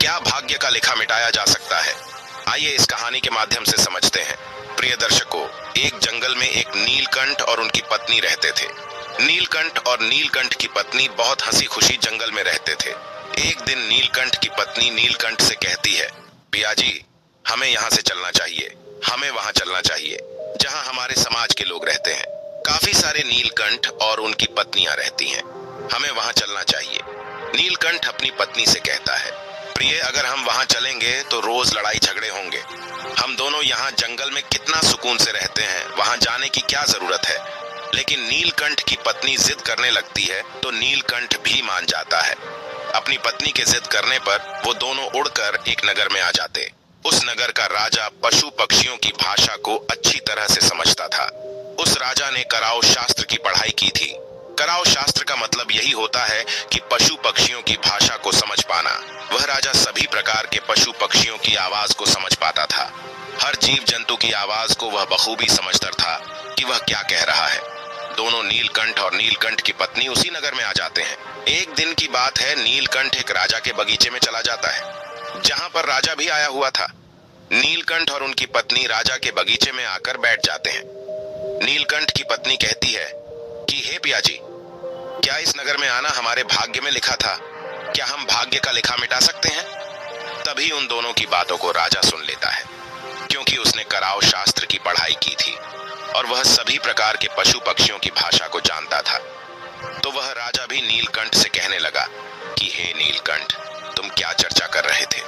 क्या भाग्य का लिखा मिटाया जा सकता है? आइए इस कहानी के माध्यम से समझते हैं। प्रिय दर्शकों, एक जंगल में एक नीलकंठ और उनकी पत्नी रहते थे। नीलकंठ और नीलकंठ की पत्नी बहुत हंसी खुशी जंगल में रहते थे। एक दिन नीलकंठ की पत्नी नीलकंठ से कहती है, पिया जी, हमें यहाँ से चलना चाहिए। हमें वहाँ चलना चाहिए जहाँ हमारे समाज के लोग रहते हैं। काफी सारे नीलकंठ और उनकी पत्नियां रहती हैं। हमें वहाँ चलना चाहिए। नीलकंठ अपनी पत्नी से कहता है, प्रिय, अगर हम वहाँ चलेंगे तो रोज लड़ाई झगड़े होंगे। हम दोनों यहाँ जंगल में कितना सुकून से रहते हैं, वहाँ जाने की क्या जरूरत है। लेकिन नीलकंठ की पत्नी जिद करने लगती है तो नीलकंठ भी मान जाता है। अपनी पत्नी के जिद करने पर वो दोनों उड़कर एक नगर में आ जाते। उस नगर का राजा पशु पक्षियों की भाषा को अच्छी तरह से समझता था। उस राजा ने कराओ शास्त्र की पढ़ाई की थी। कराओ शास्त्र का मतलब यही होता है कि पशु पक्षियों की भाषा को समझ पाना। वह राजा सभी प्रकार के पशु पक्षियों की आवाज को समझ पाता था। हर जीव जंतु की आवाज को वह बखूबी समझता था कि वह क्या कह रहा है। दोनों नीलकंठ और नीलकंठ की पत्नी उसी नगर में आ जाते हैं। एक दिन की बात है, नीलकंठ एक राजा के बगीचे में चला जाता है, जहां पर राजा भी आया हुआ था। नीलकंठ और उनकी पत्नी राजा के बगीचे में आकर बैठ जाते हैं। नीलकंठ की पत्नी कहती है कि हे पिया जी, क्या इस नगर में आना हमारे भाग्य में लिखा था? क्या हम भाग्य का लिखा मिटा सकते हैं? तभी उन दोनों की बातों को राजा सुन लेता है, क्योंकि उसने कराओ शास्त्र की पढ़ाई की थी और वह सभी प्रकार के पशु पक्षियों की भाषा को जानता था। तो वह राजा भी नीलकंठ से कहने लगा कि हे नीलकंठ, तुम क्या चर्चा कर रहे थे?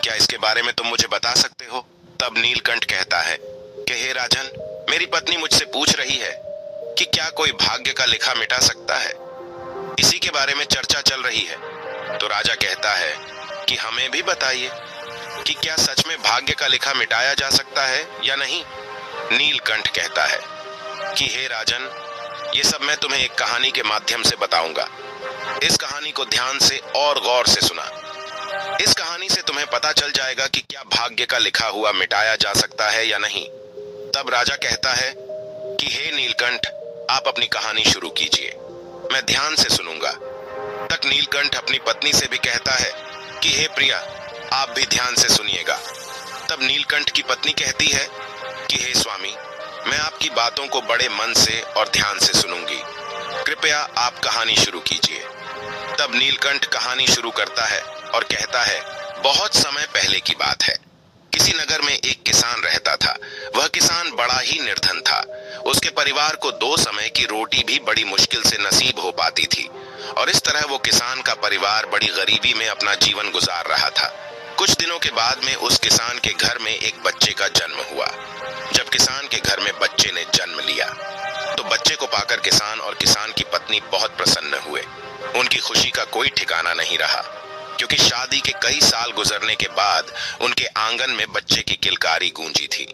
क्या इसके बारे में तुम मुझे बता सकते हो? तब नीलकंठ कहता है कि हे राजन, मेरी पत्नी मुझसे पूछ रही है कि क्या कोई भाग्य का लिखा मिटा सकता है। इसी के बारे में चर्चा चल रही है। तो राजा कहता है कि हमें भी बताइए कि क्या सच में भाग्य का लिखा मिटाया जा सकता है या नहीं। नीलकंठ कहता है कि हे राजन, ये सब मैं तुम्हें एक कहानी के माध्यम से बताऊंगा। इस कहानी को ध्यान से और गौर से सुना। इस कहानी से तुम्हें पता चल जाएगा कि क्या भाग्य का लिखा हुआ मिटाया जा सकता है या नहीं। तब राजा कहता है कि हे नीलकंठ, आप अपनी कहानी शुरू कीजिए, मैं ध्यान से सुनूंगा। तक नीलकंठ अपनी पत्नी से भी कहता है कि हे प्रिया, आप भी ध्यान से सुनिएगा। तब नीलकंठ की पत्नी कहती है कि हे स्वामी, मैं आपकी बातों को बड़े मन से और ध्यान से सुनूंगी। कृपया आप कहानी शुरू कीजिए। तब नीलकंठ कहानी शुरू करता है और कहता है, बहुत समय पहले की बात है। किसी नगर में एक किसान रहता था। वह किसान बड़ा ही निर्धन था। उसके परिवार को 2 समय की रोटी भी बड़ी मुश्किल से नसीब हो पाती थी और इस तरह वो किसान का परिवार बड़ी गरीबी में अपना जीवन गुजार रहा था। कुछ दिनों के बाद में उस किसान के घर में एक बच्चे का जन्म हुआ। जब किसान के घर में बच्चे ने जन्म लिया तो बच्चे को पाकर किसान और किसान की पत्नी बहुत प्रसन्न हुए। उनकी खुशी का कोई ठिकाना नहीं रहा, क्योंकि शादी के कई साल गुजरने के बाद उनके आंगन में बच्चे की किलकारी गूंजी थी।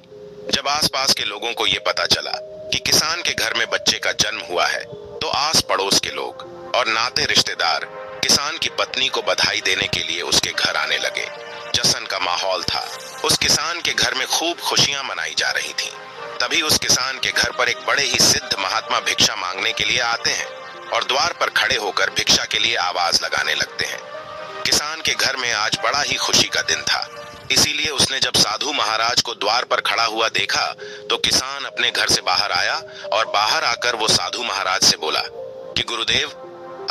जब आसपास के लोगों को यह पता चला कि किसान के घर में बच्चे का जन्म हुआ है, तो आस पड़ोस के लोग और नाते रिश्तेदार किसान की पत्नी को बधाई देने के लिए उसके घर आने लगे। जश्न का माहौल था। उस किसान के घर में खूब खुशियां मनाई जा रही थीं। तभी उस किसान के घर पर एक बड़े ही सिद्ध महात्मा भिक्षा मांगने के लिए आते हैं और द्वार पर खड़े होकर भिक्षा के लिए आवाज लगाने लगते हैं। किसान के घर में आज बड़ा ही खुशी का दिन था, इसीलिए उसने जब साधु महाराज को द्वार पर खड़ा हुआ देखा तो किसान अपने घर से बाहर आया और बाहर आकर वो साधु महाराज से बोला कि गुरुदेव,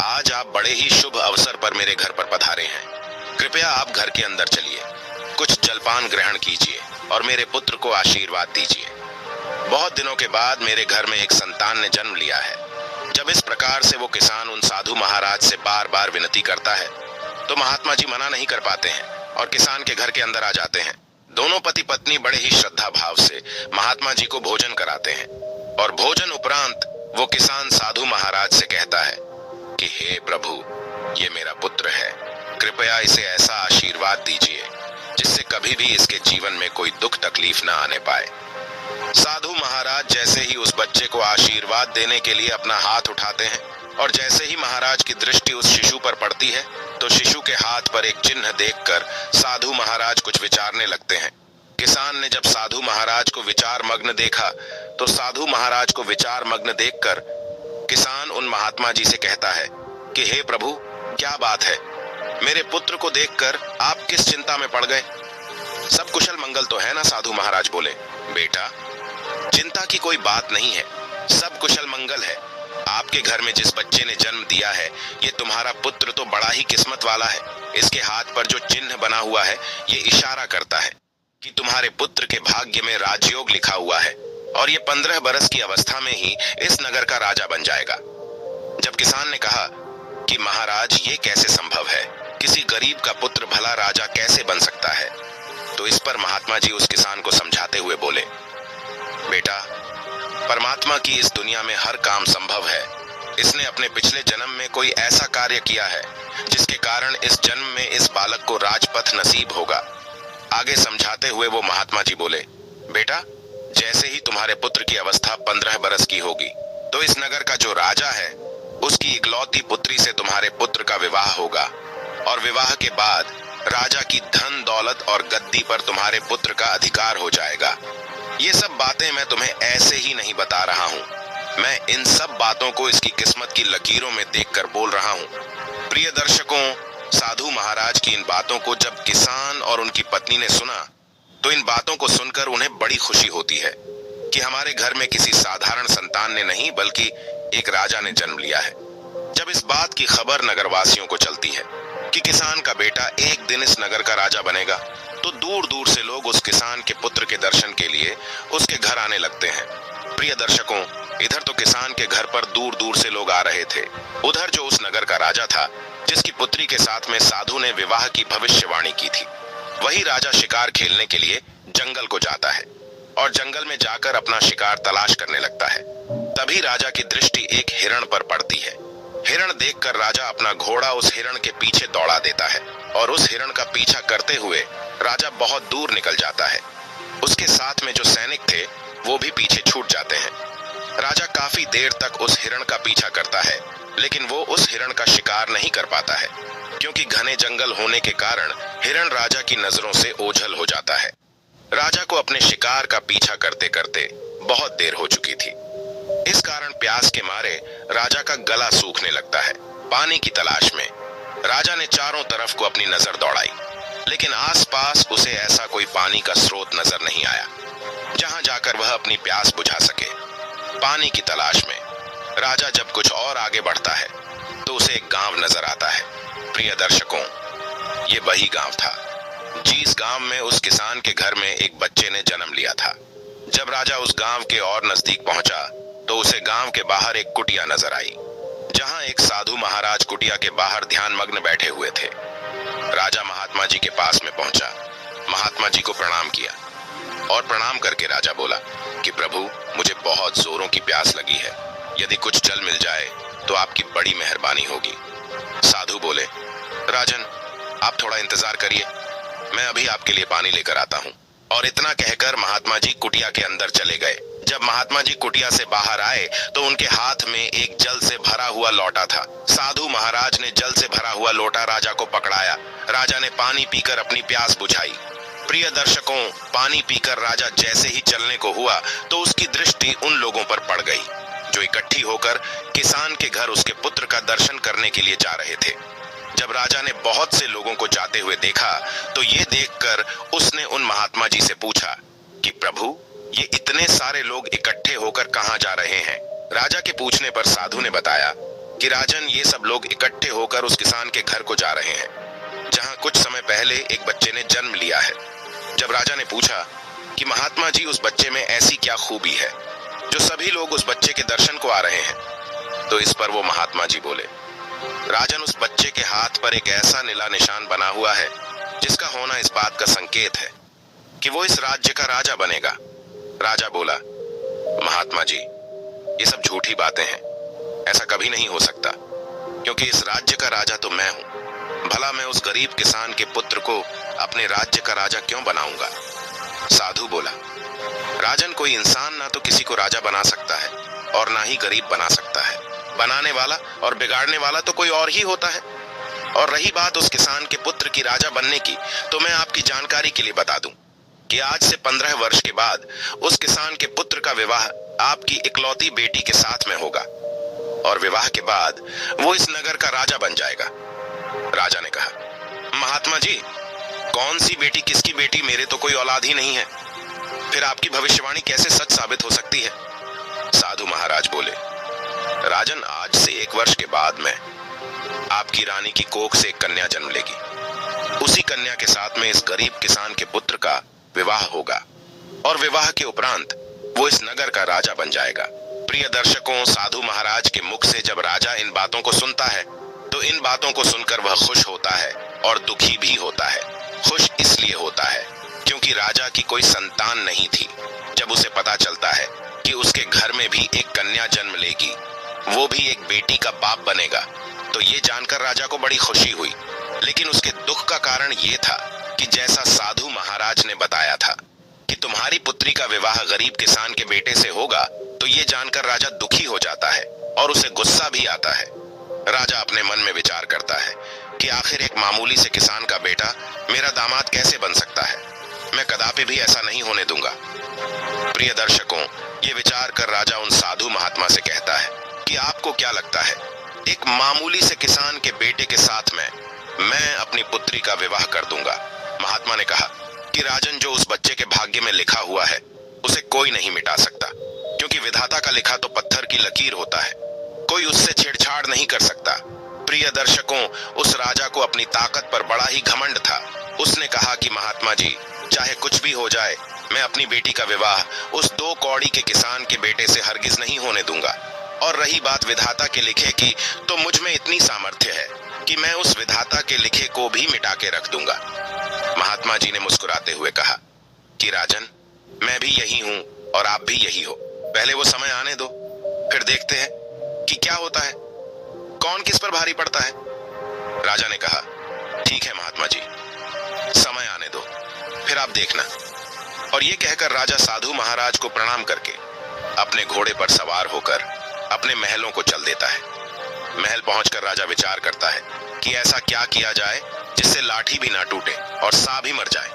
आज आप बड़े ही शुभ अवसर पर मेरे घर पर पधारे हैं। कृपया आप घर के अंदर चलिए, कुछ जलपान ग्रहण कीजिए और मेरे पुत्र को आशीर्वाद दीजिए। बहुत दिनों के बाद मेरे घर में एक संतान ने जन्म लिया है। जब इस प्रकार से वो किसान उन साधु महाराज से बार बार विनती करता है तो महात्मा जी मना नहीं कर पाते हैं और किसान के घर के अंदर आ जाते हैं। दोनों पति पत्नी बड़े ही श्रद्धा भाव से महात्मा जी को भोजन कराते हैं और भोजन उपरांत वो किसान साधु महाराज से कहता है कि हे प्रभु, ये मेरा पुत्र है, कृपया इसे ऐसा आशीर्वाद दीजिए जिससे कभी भी इसके जीवन में कोई दुख तकलीफ न आने पाए। साधु महाराज जैसे ही उस बच्चे को आशीर्वाद देने के लिए अपना हाथ उठाते हैं और जैसे ही महाराज की दृष्टि उस शिशु पर पड़ती है तो शिशु के हाथ पर एक चिन्ह देखकर साधु महाराज कुछ विचारने लगते हैं। किसान ने जब साधु महाराज को विचार मग्न देखा तो साधु महाराज को विचार मग्न देखकर किसान उन महात्मा जी से कहता है कि हे प्रभु, क्या बात है, मेरे पुत्र को देखकर आप किस चिंता में पड़ गए? सब कुशल मंगल तो है ना? साधु महाराज बोले। बेटा, चिंता की कोई बात नहीं है, सब कुशल मंगल है। आपके घर में जिस बच्चे ने जन्म दिया है, ये तुम्हारा पुत्र तो बड़ा ही किस्मत वाला है। इसके हाथ पर जो चिन्ह बना हुआ है, ये इशारा करता है कि तुम्हारे पुत्र के भाग्य में राजयोग लिखा हुआ है और ये 15 बरस की अवस्था में ही इस नगर का राजा बन जाएगा। जब किसान ने कहा कि महाराज, ये कैसे संभव है? किसी गरीब का पुत्र भला राजा कैसे बन सकता है? तो इस पर महात्मा जी उस किसान को समझाते हुए बोले, बेटा, परमात्मा की इस दुनिया में हर काम संभव है। इसने अपने पिछले जन्म में कोई ऐसा कार्य किया है जिसके कारण इस जन्म में इस बालक को राजपथ नसीब होगा। आगे समझाते हुए वो महात्मा जी बोले, बेटा, जैसे ही तुम्हारे पुत्र की अवस्था 15 बरस की होगी तो इस नगर का जो राजा है उसकी इकलौती पुत्री से तुम्हारे पुत्र का विवाह होगा और विवाह के बाद राजा की धन दौलत और गद्दी पर तुम्हारे पुत्र का अधिकार हो जाएगा। ये सब बातें मैं तुम्हें ऐसे ही नहीं बता रहा हूँ, मैं इन सब बातों को इसकी किस्मत की लकीरों में देखकर बोल रहा हूँ। प्रिय दर्शकों, साधु महाराज की इन बातों को जब किसान और उनकी पत्नी ने सुना तो इन बातों को सुनकर उन्हें बड़ी खुशी होती है कि हमारे घर में किसी साधारण संतान ने नहीं बल्कि एक राजा ने जन्म लिया है। जब इस बात की खबर नगरवासियों को चलती है कि किसान का बेटा एक दिन इस नगर का राजा बनेगा, तो दूर दूर से लोग उस किसान के पुत्र के दर्शन के लिए उसके घर आने लगते हैं। प्रिय दर्शकों, इधर तो किसान के घर पर दूर दूर से लोग आ रहे थे, उधर जो उस नगर का राजा था जिसकी पुत्री के साथ में साधु ने विवाह की भविष्यवाणी की थी, वही राजा शिकार खेलने के लिए जंगल को जाता है और जंगल में जाकर अपना शिकार तलाश करने लगता है। तभी राजा की दृष्टि एक हिरण पर पड़ती है। हिरण देखकर राजा अपना घोड़ा उस हिरण के पीछे दौड़ा देता है और उस हिरण का पीछा करते हुए राजा बहुत दूर निकल जाता है। उसके साथ में जो सैनिक थे वो भी पीछे छूट जाते हैं। राजा काफी देर तक उस हिरण का पीछा करता है, लेकिन वो उस हिरण का शिकार नहीं कर पाता है क्योंकि घने जंगल होने के कारण हिरण राजा की नजरों से ओझल हो जाता है। राजा को अपने शिकार का पीछा करते करते बहुत देर हो चुकी थी। इस कारण प्यास के मारे राजा का गला सूखने लगता है। पानी की तलाश में राजा ने चारों तरफ को अपनी नजर दौड़ाई, लेकिन आसपास उसे ऐसा कोई पानी का स्रोत नजर नहीं आया जहां जाकर वह अपनी प्यास बुझा सके। पानी की तलाश में राजा जब कुछ और आगे बढ़ता है तो उसे एक गांव नजर आता है। प्रिय दर्शकों, ये वही गांव था जिस गांव में उस किसान के घर में एक बच्चे ने जन्म लिया था। जब राजा उस गांव के और नजदीक पहुंचा तो उसे गांव के बाहर एक कुटिया नजर आई जहां एक साधु महाराज कुटिया के बाहर ध्यान मग्न बैठे हुए थे। राजा महात्मा जी के पास में पहुंचा, महात्मा जी को प्रणाम किया और प्रणाम करके राजा बोला कि प्रभु, मुझे बहुत जोरों की प्यास लगी है, यदि कुछ जल मिल जाए तो आपकी बड़ी मेहरबानी होगी। साधु बोले, राजन, आप थोड़ा इंतजार करिए, मैं अभी आपके लिए पानी लेकर आता हूँ। और इतना कहकर महात्मा जी कुटिया के अंदर चले गए। जब महात्मा जी कुटिया से बाहर आए तो उनके हाथ में एक जल से भरा हुआ लोटा था। साधु महाराज ने जल से भरा हुआ लोटा राजा को पकड़ाया। राजा ने पानी पीकर अपनी प्यास बुझाई। प्रिय दर्शकों, पानी पीकर राजा जैसे ही चलने को हुआ तो उसकी दृष्टि उन लोगों पर पड़ गई जो इकट्ठी होकर किसान के घर उसके पुत्र का दर्शन करने के लिए जा रहे थे। जब राजा ने बहुत से लोगों को जाते हुए देखा तो ये देखकर उसने उन महात्मा जी से पूछा कि प्रभु, ये इतने सारे लोग इकट्ठे होकर कहाँ जा रहे हैं? राजा के पूछने पर साधु ने बताया कि राजन, ये सब लोग इकट्ठे होकर उस किसान के घर को जा रहे हैं जहां कुछ समय पहले एक बच्चे ने जन्म लिया है। जब राजा ने पूछा कि महात्मा जी, उस बच्चे में ऐसी क्या खूबी है जो सभी लोग उस बच्चे के दर्शन को आ रहे हैं, तो इस पर वो महात्मा जी बोले, राजन, उस बच्चे के हाथ पर एक ऐसा नीला निशान बना हुआ है जिसका होना इस बात का संकेत है कि वो इस राज्य का राजा बनेगा। राजा बोला, महात्मा जी, ये सब झूठी बातें हैं, ऐसा कभी नहीं हो सकता क्योंकि इस राज्य का राजा तो मैं हूं। भला मैं उस गरीब किसान के पुत्र को अपने राज्य का राजा क्यों बनाऊंगा? साधु बोला, राजन, कोई इंसान ना तो किसी को राजा बना सकता है और ना ही गरीब बना सकता है। बनाने वाला और बिगाड़ने वाला तो कोई और ही होता है। और रही बात उस किसान के पुत्र की राजा बनने की, तो मैं आपकी जानकारी के लिए बता दूं कि आज से 15 वर्ष के बाद उस किसान के पुत्र का विवाह आपकी इकलौती बेटी के साथ में होगा और विवाह के बाद वो इस नगर का राजा बन जाएगा। राजा ने कहा, महात्मा जी, कौन सी बेटी किसकी बेटी? मेरे तो कोई औलाद ही नहीं है। फिर आपकी भविष्यवाणी कैसे सच साबित हो सकती है? साधु महाराज बोले, राजन, आज से 1 वर्ष के बाद में आपकी रानी की कोख से एक कन्या जन्म लेगी। उसी कन्या के साथ में इस गरीब किसान के पुत्र का विवाह होगा और विवाह के उपरांत वो इस नगर का राजा बन जाएगा। प्रिय दर्शकों, साधु महाराज के मुख से जब राजा इन बातों को सुनता है तो इन बातों को सुनकर वह खुश होता है और दुखी भी होता है। खुश इसलिए होता है क्योंकि राजा की कोई संतान नहीं थी। जब उसे पता चलता है कि उसके घर में भी एक कन्या जन्म लेगी, वो भी एक बेटी का बाप बनेगा, तो ये जानकर राजा को बड़ी खुशी हुई। लेकिन उसके दुख का कारण ये था कि जैसा साधु महाराज ने बताया था कि तुम्हारी पुत्री का विवाह गरीब किसान के बेटे से होगा, तो ये जानकर राजा दुखी हो जाता है और उसे गुस्सा भी आता है। राजा अपने मन में विचार करता है कि आखिर एक मामूली से किसान का बेटा मेरा दामाद कैसे बन सकता है। मैं कदापि भी ऐसा नहीं होने दूंगा। प्रिय दर्शकों, ये विचार कर राजा उन साधु महात्मा से कहता है कि आपको क्या लगता है, एक मामूली से किसान के बेटे के साथ में मैं अपनी पुत्री का विवाह कर दूंगा। महात्मा ने कहा कि राजन, जो उस बच्चे के भाग्य में लिखा हुआ है उसे कोई नहीं मिटा सकता, क्योंकि विधाता का लिखा तो पत्थर की लकीर होता है, कोई उससे छेड़छाड़ नहीं कर सकता। प्रिय दर्शकों, उस राजा को अपनी ताकत पर बड़ा ही घमंड था। उसने कहा कि महात्मा जी, चाहे कुछ भी हो जाए, मैं अपनी बेटी का विवाह उस 2 कौड़ी के किसान के बेटे से हरगिज नहीं होने दूंगा। और रही बात विधाता के लिखे की, तो मुझ में इतनी सामर्थ्य है कि मैं उस विधाता के लिखे को भी मिटा के रख दूंगा। महात्मा जी ने मुस्कुराते हुए कहा कि राजन, मैं भी यही हूं और आप भी यही हो। पहले वो समय आने दो, फिर देखते हैं कि क्या होता है, कौन किस पर भारी पड़ता है। राजा ने कहा, ठीक है महात्मा जी, समय आने दो, फिर आप देखना। और ये कहकर राजा साधु महाराज को प्रणाम करके अपने घोड़े पर सवार होकर अपने महलों को चल देता है। महल पहुंचकर राजा विचार करता है कि ऐसा क्या किया जाए जिससे लाठी भी ना टूटे और सांप भी मर जाए।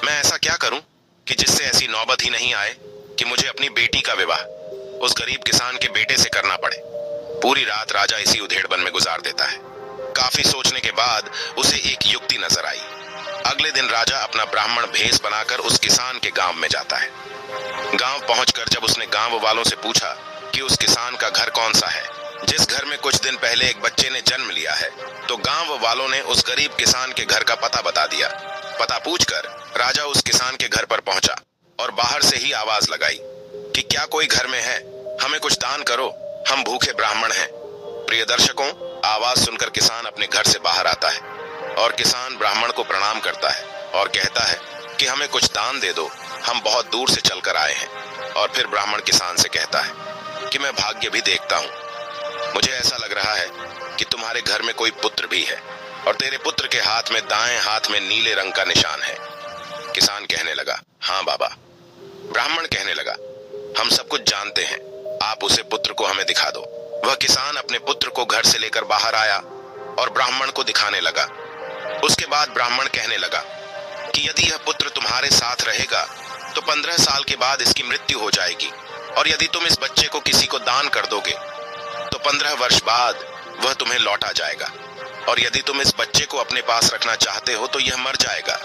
मैं ऐसा क्या करूं कि जिससे ऐसी नौबत ही नहीं आए कि मुझे अपनी बेटी का विवाह उस गरीब किसान के बेटे से करना पड़े। पूरी रात राजा इसी उधेड़बन में गुजार देता है। काफी सोचने के बाद उसे एक युक्ति नजर आई। अगले दिन राजा अपना ब्राह्मण भेष बनाकर उस किसान के गांव में जाता है। गांव पहुंचकर जब उसने गांव वालों से पूछा कि उस किसान का घर कौन सा है जिस घर में कुछ दिन पहले एक बच्चे ने जन्म लिया है, तो गांव वालों ने उस गरीब किसान के घर का पता बता दिया। पता पूछकर राजा उस किसान के घर पर पहुंचा और बाहर से ही आवाज लगाई कि क्या कोई घर में है, हमें कुछ दान करो, हम भूखे ब्राह्मण हैं। प्रिय दर्शकों, आवाज सुनकर किसान अपने घर से बाहर आता है और किसान ब्राह्मण को प्रणाम करता है और कहता है कि हमें कुछ दान दे दो, हम बहुत दूर से चलकर आए हैं। और फिर ब्राह्मण किसान से कहता है कि मैं भाग्य भी देखता हूं, मुझे ऐसा लग रहा है कि तुम्हारे घर में कोई पुत्र भी है और तेरे पुत्र के हाथ में, दाएं हाथ में नीले रंग का निशान है। किसान कहने लगा, हाँ बाबा। ब्राह्मण कहने लगा, हम सब कुछ जानते हैं, आप उसे पुत्र को हमें दिखा दो। वह किसान अपने पुत्र को घर से लेकर बाहर आया और ब्राह्मण को दिखाने लगा। उसके बाद ब्राह्मण कहने लगा कि यदि यह पुत्र तुम्हारे साथ रहेगा तो 15 साल के बाद इसकी मृत्यु हो जाएगी, और यदि तुम इस बच्चे को किसी को दान कर दोगे तो 15 वर्ष बाद वह तुम्हें लौटा जाएगा, और यदि तुम इस बच्चे को अपने पास रखना चाहते हो तो यह मर जाएगा।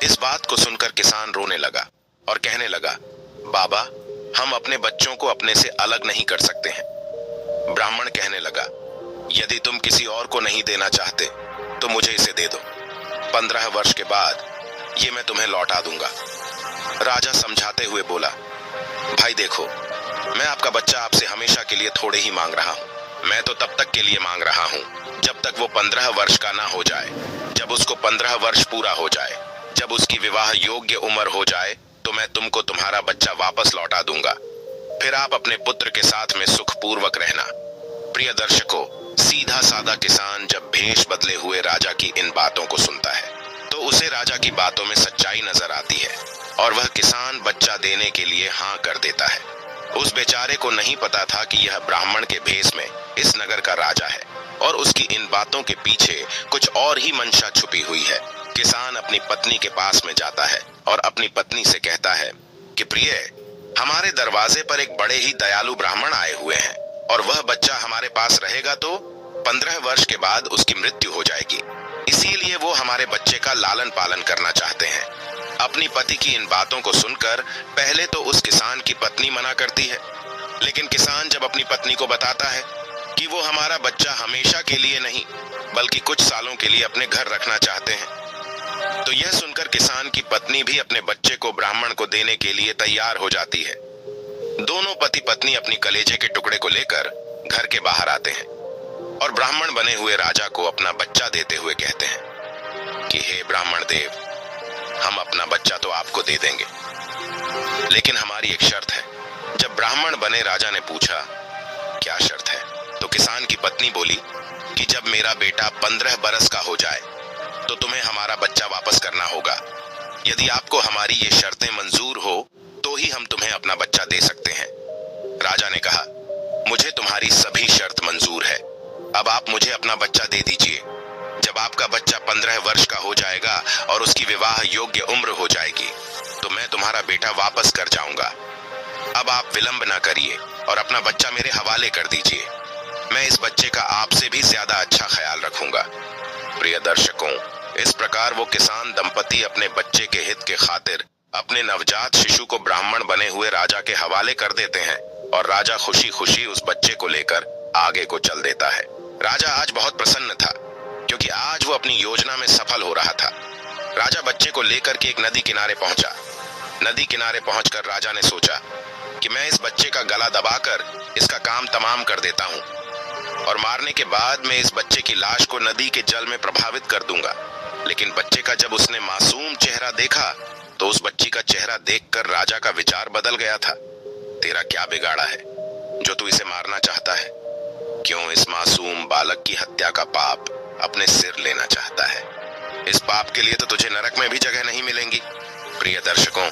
इस बात को सुनकर किसान रोने लगा और कहने लगा, बाबा, हम अपने बच्चों को अपने से अलग नहीं कर सकते हैं। ब्राह्मण कहने लगा, यदि तुम किसी और को नहीं देना चाहते तो मुझे इसे दे दो, 15 वर्ष के बाद ये मैं तुम्हें लौटा दूंगा। राजा समझाते हुए बोला, भाई देखो, मैं आपका बच्चा आपसे हमेशा के लिए थोड़े ही मांग रहा हूं। मैं तो तब तक के लिए मांग रहा हूं जब तक वो 15 वर्ष का ना हो जाए। जब उसको 15 वर्ष पूरा हो जाए, जब उसकी विवाह योग्य उम्र हो जाए, तो मैं तुमको तुम्हारा बच्चा वापस लौटा दूंगा। फिर आप अपने पुत्र के साथ में सुखपूर्वक रहना। प्रिय दर्शकों, सीधा साधा किसान जब भेष बदले हुए राजा की इन बातों को सुनता है तो उसे राजा की बातों में सच्चाई नजर आती है और वह किसान बच्चा देने के लिए हाँ कर देता है। उस बेचारे को नहीं पता था कि यह ब्राह्मण के भेष में इस नगर का राजा है और उसकी इन बातों के पीछे कुछ और ही मंशा छुपी हुई है। किसान अपनी पत्नी के पास में जाता है और अपनी पत्नी से कहता है कि प्रिय, हमारे दरवाजे पर एक बड़े ही दयालु ब्राह्मण आए हुए हैं और वह बच्चा हमारे पास रहेगा तो 15 वर्ष के बाद उसकी मृत्यु हो जाएगी। इसीलिए वो हमारे बच्चे का लालन पालन करना चाहते हैं। अपनी पति की इन बातों को सुनकर पहले तो उस किसान की पत्नी मना करती है, लेकिन किसान जब अपनी पत्नी को बताता है कि वो हमारा बच्चा हमेशा के लिए नहीं बल्कि कुछ सालों के लिए अपने घर रखना चाहते हैं, तो यह सुनकर किसान की पत्नी भी अपने बच्चे को ब्राह्मण को देने के लिए तैयार हो जाती है। दोनों पति पत्नी अपनी कलेजे के टुकड़े को लेकर घर के बाहर आते हैं और ब्राह्मण बने हुए राजा को अपना बच्चा देते हुए कहते हैं कि हे ब्राह्मण देव, हम अपना बच्चा तो आपको दे देंगे, लेकिन हमारी एक शर्त है। जब ब्राह्मण बने राजा ने पूछा क्या शर्त है, तो किसान की पत्नी बोली कि जब मेरा बेटा 15 बरस का हो जाए तो तुम्हें हमारा बच्चा वापस करना होगा। यदि आपको हमारी ये शर्तें मंजूर हो तो ही हम तुम्हें अपना बच्चा दे सकते हैं। राजा ने कहा, मुझे तुम्हारी सभी शर्त मंजूर है, अब आप मुझे अपना बच्चा दे दीजिए। जब आपका बच्चा 15 वर्ष का हो जाएगा और उसकी विवाह योग्य उम्र हो जाएगी तो मैं तुम्हारा बेटा वापस कर जाऊंगा। अब आप विलंब ना करिए और अपना बच्चा मेरे हवाले कर दीजिए। मैं इस बच्चे का आपसे भी ज्यादा अच्छा ख्याल रखूंगा। प्रिय दर्शकों, इस प्रकार वो किसान दंपति अपने बच्चे के हित के खातिर अपने नवजात शिशु को ब्राह्मण बने हुए राजा के हवाले कर देते हैं और राजा खुशी खुशी उस बच्चे को लेकर आगे को चल देता है। राजा आज बहुत प्रसन्न था क्योंकि आज वो अपनी योजना में सफल हो रहा था। राजा बच्चे को लेकर के एक नदी किनारे पहुंचा। नदी किनारे पहुंचकर राजा ने सोचा कि मैं इस बच्चे का गला दबाकर इसका काम तमाम कर देता हूं और मारने के बाद मैं इस बच्चे की लाश को नदी के जल में प्रभावित कर दूंगा। लेकिन बच्चे का जब उसने मासूम चेहरा देखा तो उस बच्ची का चेहरा देखकर राजा का विचार बदल गया था। तेरा क्या बिगाड़ा है जो तू इसे मारना चाहता है? क्यों इस मासूम बालक की हत्या का पाप अपने सिर लेना चाहता है? इस पाप के लिए तो तुझे नरक में भी जगह नहीं मिलेंगी। प्रिय दर्शकों,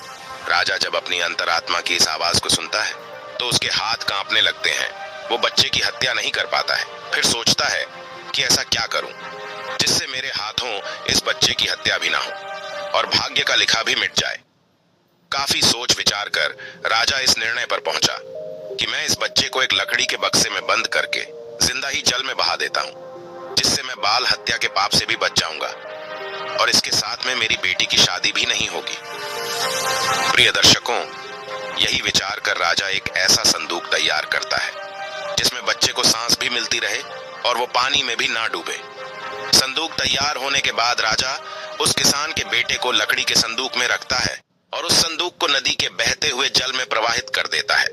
राजा जब अपनी अंतरात्मा की इस आवाज को सुनता है तो उसके हाथ कांपने लगते हैं। वो बच्चे की हत्या नहीं कर पाता है। फिर सोचता है कि ऐसा क्या करूं जिससे मेरे हाथों इस बच्चे की हत्या भी ना हो और भाग्य का लिखा भी मिट जाए। काफी सोच विचार कर राजा इस निर्णय पर पहुंचा कि मैं इस बच्चे को एक लकड़ी के बक्से में बंद करके जिंदा ही जल में बहा देता हूं, जिससे मैं बाल हत्या के पाप से भी बच जाऊंगा और इसके साथ में मेरी बेटी की शादी भी नहीं होगी। प्रिय दर्शकों, यही विचार कर राजा एक ऐसा संदूक तैयार करता है जिसमें बच्चे को सांस भी मिलती रहे और वो पानी में भी ना डूबे। संदूक तैयार होने के बाद राजा उस किसान के बेटे को लकड़ी के संदूक में रखता है और उस संदूक को नदी के बहते हुए जल में प्रवाहित कर देता है।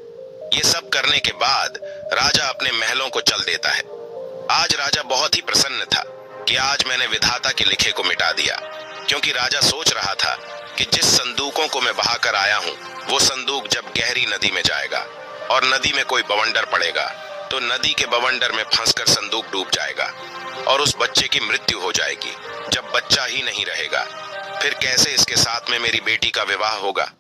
ये सब करने के बाद राजा अपने महलों को चल देता है। आज राजा बहुत ही प्रसन्न था कि आज मैंने विधाता के लिखे को मिटा दिया, क्योंकि राजा सोच रहा था कि जिस संदूकों को मैं बहाकर आया हूं वो संदूक जब गहरी नदी में जाएगा और नदी में कोई बवंडर पड़ेगा तो नदी के बवंडर में फंसकर संदूक डूब जाएगा और उस बच्चे की मृत्यु हो जाएगी। जब बच्चा ही नहीं रहेगा फिर कैसे इसके साथ में मेरी बेटी का विवाह होगा?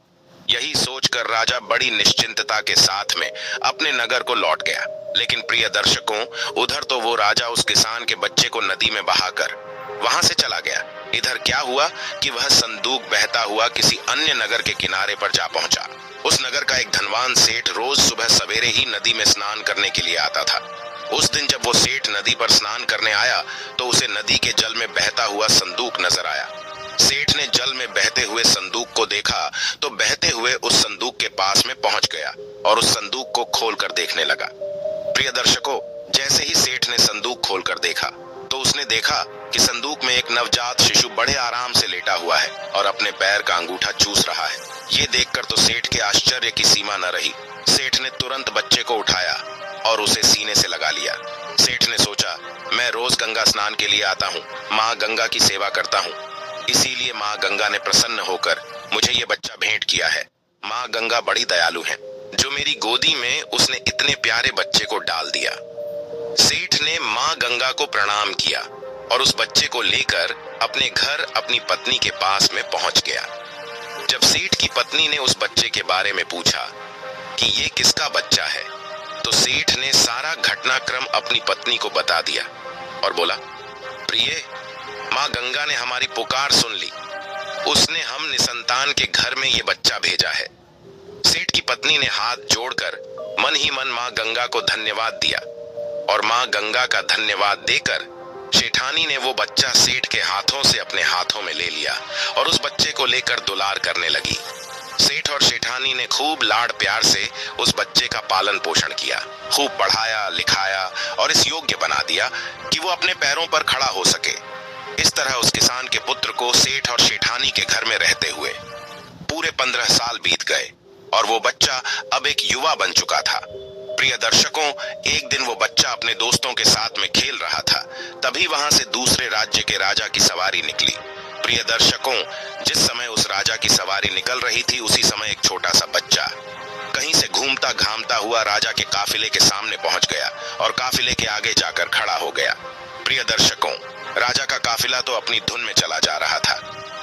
यही सोचकर राजा बड़ी निश्चिंतता के साथ में अपने नगर को लौट गया। लेकिन प्रिय दर्शकों, उधर तो वो राजा उस किसान के बच्चे को नदी में बहाकर वहां से चला गया। इधर क्या हुआ कि वह संदूक बहता हुआ किसी अन्य नगर के किनारे पर जा पहुंचा। उस नगर का एक धनवान सेठ रोज सुबह सवेरे ही नदी में स्नान करने के लिए आता था। उस दिन जब वो सेठ नदी पर स्नान करने आया तो उसे नदी के जल में बहता हुआ संदूक नजर आया। सेठ ने जल में बहते हुए संदूक को देखा तो बहते हुए उस संदूक के पास में पहुंच गया और उस संदूक को खोलकर देखने लगा। प्रिय दर्शकों, जैसे ही सेठ ने संदूक खोलकर देखा तो उसने देखा कि संदूक में एक नवजात शिशु बड़े आराम से लेटा हुआ है और अपने पैर का अंगूठा चूस रहा है। ये देखकर तो सेठ के आश्चर्य की सीमा न रही। सेठ ने तुरंत बच्चे को उठाया और उसे सीने से लगा लिया। सेठ ने सोचा, मैं रोज गंगा स्नान के लिए आता हूँ, माँ गंगा की सेवा करता हूँ, इसीलिए माँ गंगा ने प्रसन्न होकर मुझे ये बच्चा भेंट किया है। माँ गंगा बड़ी दयालु है, जो मेरी गोदी में उसने इतने प्यारे बच्चे को डाल दिया। सेठ ने माँ गंगा को प्रणाम किया और उस बच्चे को लेकर अपने घर अपनी पत्नी के पास में पहुंच गया। जब सेठ की पत्नी ने उस बच्चे के बारे में पूछा कि ये किसका बच्चा है, तो सेठ ने सारा घटनाक्रम अपनी पत्नी को बता दिया और बोला, प्रिय, माँ गंगा ने हमारी पुकार सुन ली, उसने हम निसंतान के घर में ये बच्चा भेजा है। सेठ की पत्नी ने हाथ जोड़कर मन ही मन माँ गंगा को धन्यवाद दिया और माँ गंगा का धन्यवाद देकर शेठानी ने वो बच्चा सेठ के हाथों से अपने हाथों में ले लिया और उस बच्चे को लेकर दुलार करने लगी। सेठ और शेठानी ने खूब लाड़ प्यार से उस बच्चे का पालन पोषण किया, खूब पढ़ाया लिखाया और इस योग्य बना दिया कि वो अपने पैरों पर खड़ा हो सके। इस तरह उस किसान के पुत्र को सेठ और शेठानी के घर में रहते हुए पूरे 15 साल बीत गए और वो बच्चा अब एक युवा बन चुका था। प्रिय दर्शकों, एक दिन वो बच्चा अपने दोस्तों के साथ में खेल रहा था, तभी वहां से दूसरे राज्य के राजा की सवारी निकली। प्रिय दर्शकों, जिस समय उस राजा की सवारी निकल रही थी उसी समय एक छोटा सा बच्चा कहीं से घूमता घामता हुआ राजा के काफिले के सामने पहुंच गया और काफिले के आगे जाकर खड़ा हो गया। प्रिय दर्शकों, राजा का काफिला तो अपनी धुन में चला जा रहा था।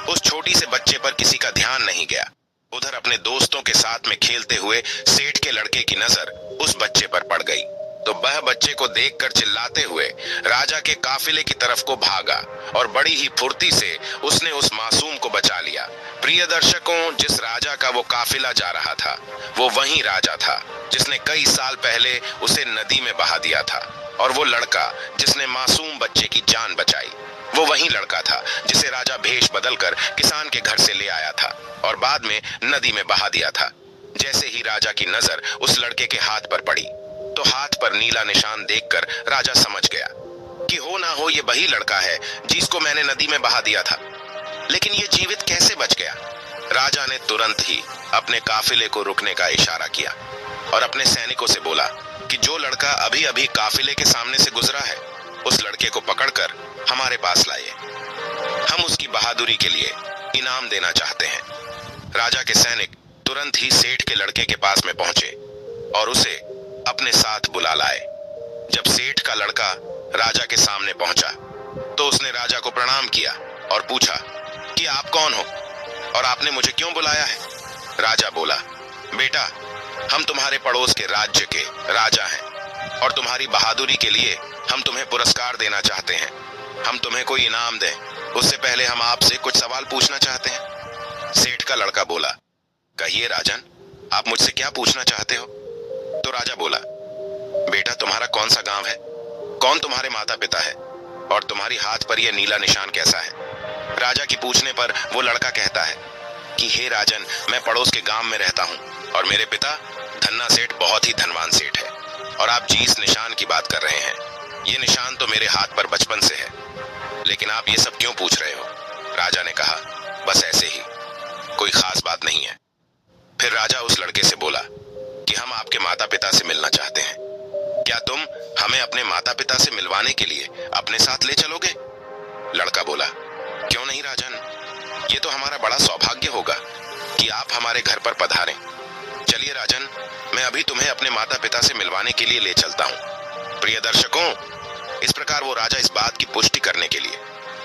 उस छोटी से बच्चे पर किसी का ध्यान नहीं गया। उधर अपने दोस्तों के साथ में खेलते हुए सेठ के लड़के की नजर उस बच्चे पर पड़ गई तो वह बच्चे को देखकर चिल्लाते हुए राजा के काफिले की तरफ को भागा और बड़ी ही फुर्ती से उसने उस मासूम को बचा लिया। प्रिय दर्शकों, जिस राजा का वो काफिला जा रहा था वो वही राजा था जिसने कई साल पहले उसे नदी में बहा दिया था, और वो लड़का जिसने मासूम बच्चे की जान बचाई वो वही लड़का था जिसे राजा भेष बदलकर किसान के घर से ले आया था और बाद में नदी में बहा दिया था। जैसे ही राजा की नजर उस लड़के के हाथ पर पड़ी तो हाथ पर नीला निशान देखकर राजा समझ गया कि हो ना हो ये वही लड़का है जिसको मैंने नदी में बहा दिया था, लेकिन ये जीवित कैसे बच गया। राजा ने तुरंत ही अपने काफिले को रुकने का इशारा किया और अपने सैनिकों से बोला कि जो लड़का अभी अभी काफिले के सामने से गुजरा है उस लड़के को पकड़कर हमारे पास लाइए, हम उसकी बहादुरी के लिए इनाम देना चाहते हैं। राजा के सैनिक तुरंत ही सेठ के लड़के के पास में पहुंचे और उसे अपने साथ बुला लाए। जब सेठ का लड़का राजा के सामने पहुंचा तो उसने राजा को प्रणाम किया और पूछा कि आप कौन हो और आपने मुझे क्यों बुलाया है। राजा बोला, बेटा, हम तुम्हारे पड़ोस के राज्य के राजा हैं और तुम्हारी बहादुरी के लिए हम तुम्हें पुरस्कार देना चाहते हैं। हम तुम्हें कोई इनाम दें उससे पहले हम आपसे कुछ सवाल पूछना चाहते हैं। सेठ का लड़का बोला, कहिए राजन, आप मुझसे क्या पूछना चाहते हो। तो राजा बोला, बेटा, तुम्हारा कौन सा गांव है, कौन तुम्हारे माता पिता है और तुम्हारी हाथ पर यह नीला निशान कैसा है। राजा की पूछने पर वो लड़का कहता है कि हे राजन, मैं पड़ोस के गांव में रहता हूं और मेरे पिता धन्ना सेठ बहुत ही धनवान सेठ है, और आप जिस निशान की बात कर रहे हैं ये निशान तो मेरे हाथ पर बचपन से है, लेकिन आप ये सब क्यों पूछ रहे हो। राजा ने कहा, बस ऐसे ही, कोई खास बात नहीं है। फिर राजा उस लड़के से बोला कि हम आपके माता पिता से मिलना चाहते हैं, क्या तुम हमें अपने माता पिता से मिलवाने के लिए अपने साथ ले चलोगे। लड़का बोला, क्यों नहीं राजन, ये तो हमारा बड़ा सौभाग्य होगा कि आप हमारे घर पर पधारें। चलिए राजन, मैं अभी तुम्हें अपने माता पिता से मिलवाने के लिए ले चलता हूँ। प्रिय दर्शकों, इस प्रकार वो राजा इस बात की पुष्टि करने के लिए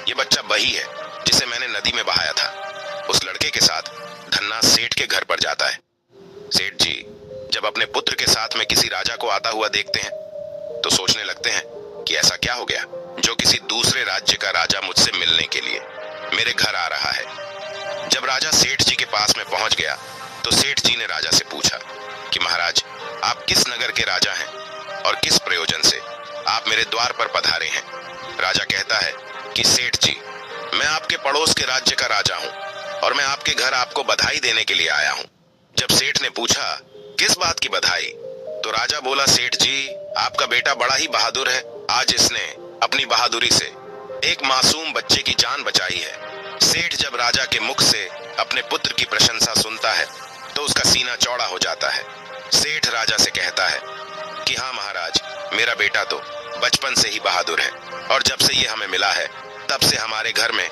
ये बच्चा वही है जिसे मैंने नदी में बहाया था, उस लड़के के साथ धन्ना सेठ के घर पर जाता है। सेठ जी जब अपने पुत्र के साथ में किसी राजा को आता हुआ देखते हैं तो सोचने लगते हैं कि ऐसा क्या हो गया जो किसी दूसरे राज्य का राजा मुझसे मिलने के लिए मेरे घर आ रहा है। जब राजा सेठ जी के पास में पहुंच गया तो सेठ जी ने राजा से पूछा कि महाराज, आप किस नगर के राजा हैं और किस प्रयोजन से आप मेरे द्वार पर पधारे हैं। राजा कहता है कि सेठ जी, मैं आपके पड़ोस के राज्य का राजा हूं और मैं आपके घर आपको बधाई देने के लिए आया हूं। जब सेठ ने पूछा किस बात की बधाई, तो राजा बोला, सेठ जी, आपका बेटा बड़ा ही बहादुर है, आज इसने अपनी बहादुरी से एक मासूम बच्चे की जान बचाई है। सेठ जब राजा के मुख से अपने पुत्र की प्रशंसा सुनता है तो उसका सीना चौड़ा हो जाता है। सेठ राजा से कहता है कि हाँ महाराज, मेरा बेटा तो बचपन से ही बहादुर है और जब से ये हमें मिला है तब से हमारे घर में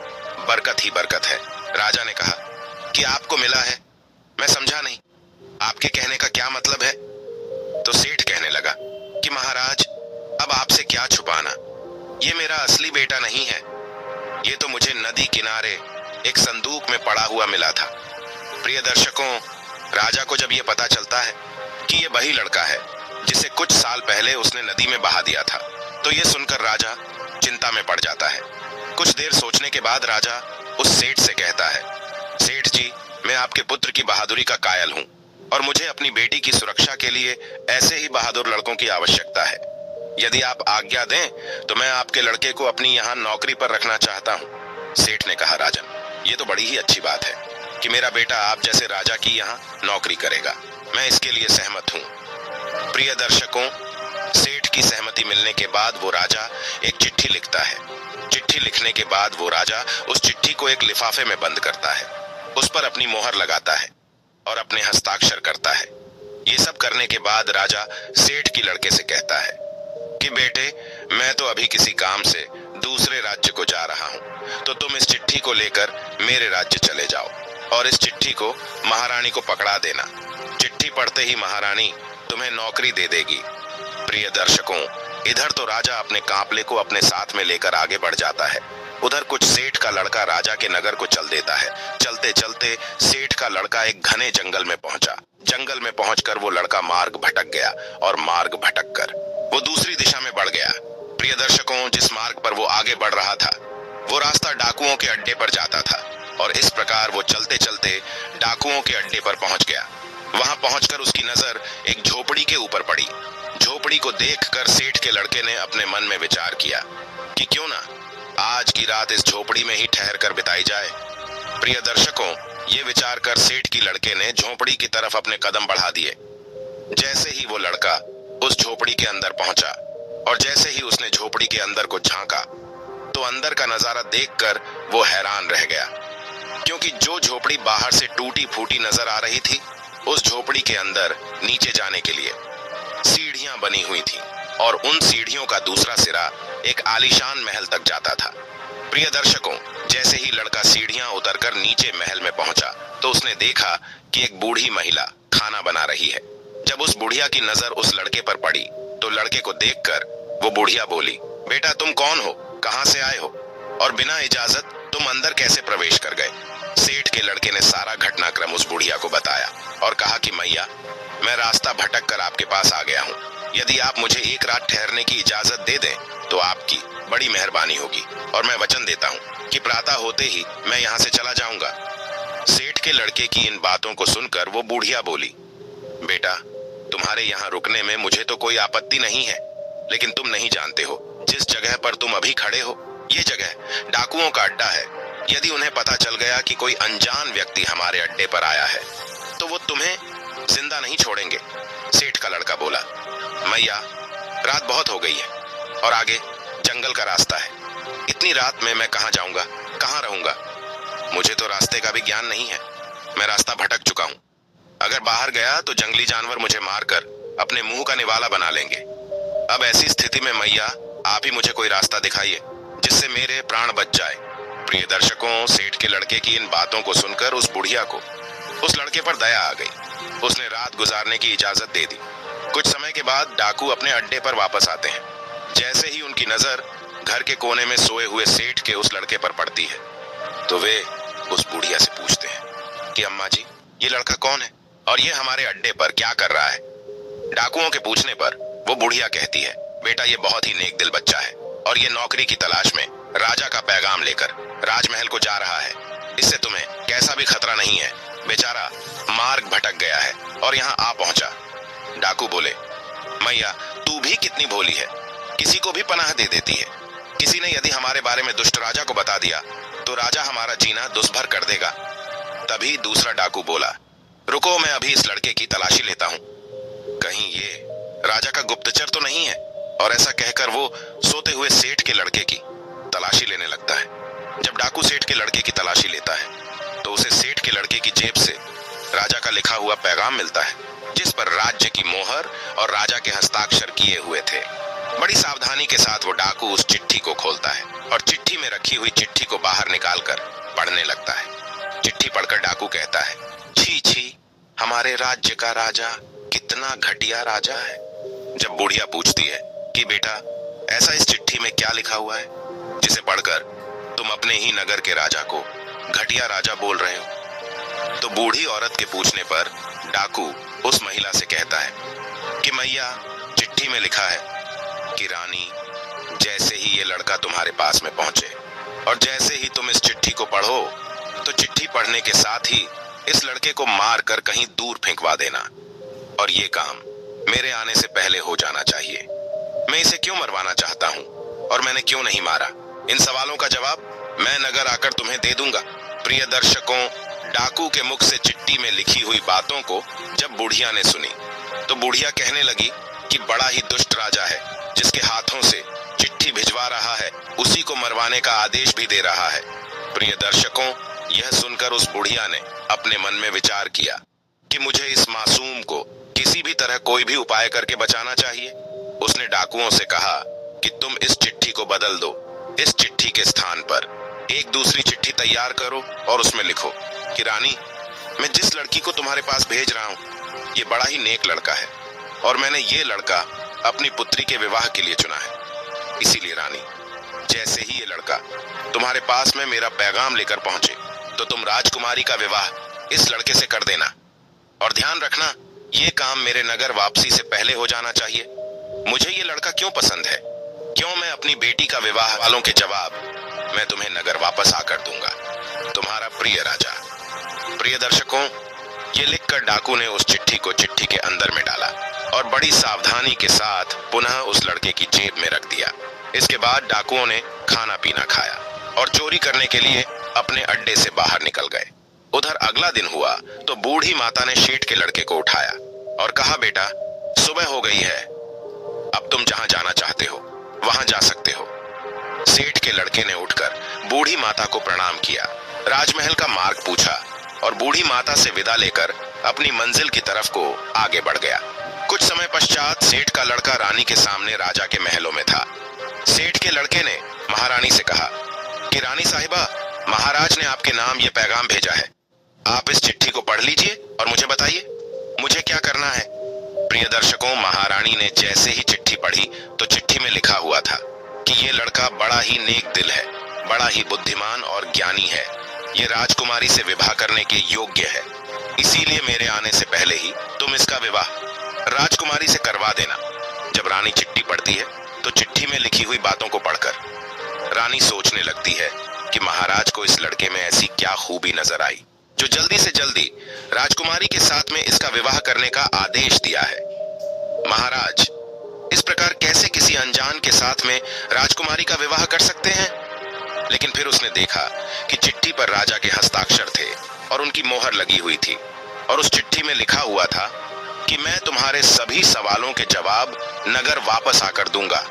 बरकत ही बरकत है। राजा ने कहा कि आपको मिला है, मैं समझा नहीं, आपके कहने का क्या मतलब है। तो सेठ कहने लगा कि महाराज, अब आपसे क्या छुपाना, ये मेरा असली बेटा नहीं है, ये तो मुझे नदी किनारे एक संदूक में पड़ा हुआ मिला था। प्रिय दर्शकों, राजा को जब ये पता चलता है कि ये वही लड़का है जिसे कुछ साल पहले उसने नदी में बहा दिया था, तो ये सुनकर राजा चिंता में पड़ जाता है। कुछ देर सोचने के बाद राजा उस सेठ से कहता है, सेठ जी, मैं आपके पुत्र की बहादुरी का कायल हूँ और मुझे अपनी बेटी की सुरक्षा के लिए ऐसे ही बहादुर लड़कों की आवश्यकता है। यदि आप आज्ञा दें तो मैं आपके लड़के को अपनी यहाँ नौकरी पर रखना चाहता हूँ। सेठ ने कहा, राजन, ये तो बड़ी ही अच्छी बात है कि मेरा बेटा आप जैसे राजा की यहाँ नौकरी करेगा। मैं इसके लिए सहमत हूँ। प्रिय दर्शकों, सेठ की सहमति मिलने के बाद वो राजा एक चिट्ठी लिखता है। चिट्ठी लिखने के बाद वो राजा उस चिट्ठी को एक लिफाफे में बंद करता है, उस पर अपनी मोहर लगाता है और अपने हस्ताक्षर करता है। ये सब करने के बाद राजा सेठ की लड़के से कहता है कि बेटे, मैं तो अभी किसी काम से दूसरे राज्य को जा रहा हूँ, तो तुम इस चिट्ठी को लेकर मेरे राज्य चले जाओ और इस चिट्ठी को महारानी को पकड़ा देना। चिट्ठी पढ़ते ही महारानी तुम्हें नौकरी दे देगी। प्रिय दर्शकों, इधर तो राजा अपने कांपले को अपने साथ में लेकर आगे बढ़ जाता है, उधर कुछ सेठ का लड़का राजा के नगर को चल देता है। चलते चलते सेठ का लड़का एक घने जंगल में पहुंचा। जंगल में पहुंचकर वो लड़का मार्ग भटक गया और मार्ग भटक कर वो दूसरी दिशा में बढ़ गया। प्रिय दर्शकों, जिस मार्ग पर वो आगे बढ़ रहा था वो रास्ता डाकुओं के अड्डे पर जाता था और इस प्रकार वो चलते चलते डाकुओं के अड्डे पर पहुंच गया। वहां पहुंचकर उसकी नजर एक झोपड़ी के ऊपर पड़ी। झोपड़ी को देखकर सेठ के लड़के ने अपने मन में विचार किया कि क्यों ना आज की रात इस झोपड़ी में ही ठहर कर बिताई जाए। प्रिय दर्शकों, ये विचार कर सेठ की लड़के ने झोपड़ी की तरफ अपने कदम बढ़ा दिए। जैसे ही वो लड़का उस झोपड़ी के अंदर पहुंचा और जैसे ही उसने झोपड़ी के अंदर को झांका तो अंदर का नजारा देखकर वो हैरान रह गया, क्योंकि जो झोपड़ी बाहर से टूटी फूटी नजर आ रही थी, उस झोपड़ी के अंदर नीचे जाने के लिए सीढ़ियां बनी हुई थी और उन सीढ़ियों का दूसरा सिरा एक आलीशान महल तक जाता था। प्रिय दर्शकों, जैसे ही लड़का सीढ़ियां उतरकर नीचे महल में पहुंचा तो उसने देखा कि एक बूढ़ी महिला खाना बना रही है। जब उस बुढ़िया की नजर उस लड़के पर पड़ी तो लड़के को देखकर वो बुढ़िया बोली, बेटा तुम कौन हो, कहां से आए हो और बिना इजाजत तुम अंदर कैसे प्रवेश कर गए? सेठ के लड़के ने सारा घटनाक्रम उस बुढ़िया को बताया और कहा कि मैया, मैं रास्ता भटक कर आपके पास आ गया हूँ। यदि आप मुझे एक रात ठहरने की इजाजत दे दें तो आपकी बड़ी मेहरबानी होगी और मैं वचन देता हूँ कि प्रातः होते ही मैं यहाँ से चला जाऊंगा। सेठ के लड़के की इन बातों को सुनकर वो बुढ़िया बोली, बेटा तुम्हारे यहाँ रुकने में मुझे तो कोई आपत्ति नहीं है, लेकिन तुम नहीं जानते हो जिस जगह पर तुम अभी खड़े हो ये जगह डाकुओं का अड्डा है। यदि उन्हें पता चल गया कि कोई अनजान व्यक्ति हमारे अड्डे पर आया है तो वो तुम्हें जिंदा नहीं छोड़ेंगे। सेठ का लड़का बोला, मैया रात बहुत हो गई है और आगे जंगल का रास्ता है। इतनी रात में मैं कहाँ जाऊंगा, कहाँ रहूंगा? मुझे तो रास्ते का भी ज्ञान नहीं है, मैं रास्ता भटक चुका हूँ। अगर बाहर गया तो जंगली जानवर मुझे मारकर अपने मुंह का निवाला बना लेंगे। अब ऐसी स्थिति में मैया आप ही मुझे कोई रास्ता दिखाइए जिससे मेरे प्राण बच जाए। प्रिय दर्शकों, सेठ के लड़के की इन बातों को सुनकर उस बुढ़िया को उस लड़के पर दया आ गई। उसने रात गुजारने की इजाजत दे दी। कुछ समय के बाद डाकू अपने अड्डे पर वापस आते हैं। जैसे ही उनकी नजर घर के कोने में सोए हुए सेठ के उस लड़के पर पड़ती है तो वे उस बुढ़िया से पूछते हैं कि अम्मा जी, ये लड़का कौन है और ये हमारे अड्डे पर क्या कर रहा है? डाकुओं के पूछने पर वो बुढ़िया कहती है, बेटा ये बहुत ही नेक दिल बच्चा है और ये नौकरी की तलाश में राजा का पैगाम लेकर राजमहल को जा रहा है। इससे तुम्हें कैसा भी खतरा नहीं है। बेचारा मार्ग भटक गया है और यहाँ आ पहुंचा। डाकू बोले, मैया तू भी कितनी भोली है, किसी को भी पनाह दे देती है। किसी ने यदि हमारे बारे में दुष्ट राजा को बता दिया तो राजा हमारा जीना दुष्भर कर देगा। तभी दूसरा डाकू बोला, रुको मैं अभी इस लड़के की तलाशी लेता हूँ, कहीं ये राजा का गुप्तचर तो नहीं है। और ऐसा कहकर वो सोते हुए सेठ के लड़के की तलाशी लेने लगता है। जब डाकू सेठ के लड़के की तलाशी लेता है तो उसे सेठ के लड़के की जेब से राजा का लिखा हुआ पैगाम मिलता है, जिस पर राज्य की मोहर और राजा के हस्ताक्षर किए हुए थे। बड़ी सावधानी के साथ वो डाकू उस चिट्ठी को खोलता है और चिट्ठी में रखी हुई चिट्ठी को बाहर निकालकर पढ़ने लगता है। चिट्ठी पढ़कर डाकू कहता है, छी छी, हमारे राज्य का राजा कितना घटिया राजा है। जब बुढ़िया पूछती है कि बेटा ऐसा इस चिट्ठी में क्या लिखा हुआ है जिसे पढ़कर तुम अपने ही नगर के राजा को घटिया राजा बोल रहे हो, तो बूढ़ी औरत के पूछने पर डाकू उस महिला से कहता है कि मैया चिट्ठी में लिखा है कि रानी, जैसे ही ये लड़का तुम्हारे पास में पहुंचे और जैसे ही तुम इस चिट्ठी को पढ़ो तो चिट्ठी पढ़ने के साथ ही इस लड़के को मार कर कहीं दूर फेंकवा देना और ये काम मेरे आने से पहले हो जाना चाहिए। मैं इसे क्यों मरवाना चाहता हूँ और मैंने क्यों नहीं मारा? इन सवालों का जवाब मैं नगर आकर तुम्हें दे दूंगा। प्रिय दर्शकों, डाकू के मुख से चिट्ठी में लिखी हुई बातों को जब बुढ़िया ने सुनी तो बुढ़िया कहने लगी कि बड़ा ही दुष्ट राजा है, जिसके हाथों से चिट्ठी भिजवा रहा है उसी को मरवाने का आदेश भी दे रहा है। प्रिय दर्शकों, यह सुनकर उस बुढ़िया ने अपने मन में विचार किया कि मुझे इस मासूम को किसी भी तरह कोई भी उपाय करके बचाना चाहिए। उसने डाकुओं से कहा कि तुम इस चिट्ठी को बदल दो। इस चिट्ठी के स्थान पर एक दूसरी चिट्ठी तैयार करो और उसमें लिखो कि रानी, मैं जिस लड़की को तुम्हारे पास भेज रहा हूँ ये बड़ा ही नेक लड़का है और मैंने ये लड़का अपनी पुत्री के विवाह के लिए चुना है। इसीलिए रानी, जैसे ही ये लड़का तुम्हारे पास में मेरा पैगाम लेकर पहुंचे तो तुम राजकुमारी का विवाह इस लड़के से कर देना। और ध्यान रखना, ये काम मेरे नगर वापसी से पहले हो जाना चाहिए। मुझे ये लड़का क्यों पसंद है, क्यों मैं अपनी बेटी का विवाह वालों के जवाब मैं तुम्हें नगर वापस आकर दूंगा। तुम्हारा प्रिय राजा। प्रिय दर्शकों, ये लिखकर डाकू ने उस चिट्ठी को चिट्ठी के अंदर में डाला और बड़ी सावधानी के साथ पुनः उस लड़के की जेब में रख दिया। इसके बाद डाकुओं ने खाना पीना खाया और चोरी करने के लिए अपने अड्डे से बाहर निकल गए। उधर अगला दिन हुआ तो बूढ़ी माता ने शेठ के लड़के को उठाया और कहा, बेटा, सुबह हो गई है, अब तुम जहां जाना चाहते हो वहां जा सकते हो। सेठ के लड़के ने उठकर बूढ़ी माता को प्रणाम किया, राजमहल का मार्ग पूछा और बूढ़ी माता से विदा लेकर अपनी मंजिल की तरफ को आगे बढ़ गया। कुछ समय पश्चात सेठ का लड़का रानी के सामने राजा के महलों में था। सेठ के लड़के ने महारानी से कहा कि रानी साहिबा, महाराज ने आपके नाम ये पैगाम भेजा है, आप इस चिट्ठी को पढ़ लीजिए और मुझे बताइए मुझे क्या करना है। प्रिय दर्शकों, महारानी ने जैसे ही चिट्ठी पढ़ी तो चिट्ठी में लिखा हुआ था कि ये लड़का बड़ा ही नेक दिल है, बड़ा ही बुद्धिमान और ज्ञानी है, ये राजकुमारी से विवाह करने के योग्य है, इसीलिए मेरे आने से पहले ही तुम इसका विवाह राजकुमारी से करवा देना। जब रानी चिट्ठी पढ़ती है तो चिट्ठी में लिखी हुई बातों को पढ़कर रानी सोचने लगती है कि महाराज को इस लड़के में ऐसी क्या खूबी नजर आई जो जल्दी से जल्दी राजकुमारी के साथ में इसका विवाह करने का आदेश दिया है। महाराज इस प्रकार कैसे किसी अनजान के साथ में राजकुमारी का विवाह कर सकते हैं? लेकिन फिर उसने देखा कि चिट्ठी पर राजा के हस्ताक्षर थे और उनकी मोहर लगी हुई थी और उस चिट्ठी में लिखा हुआ था कि मैं तुम्हारे सभी सवालों के जवाब नगर वापस आकर दूंगा।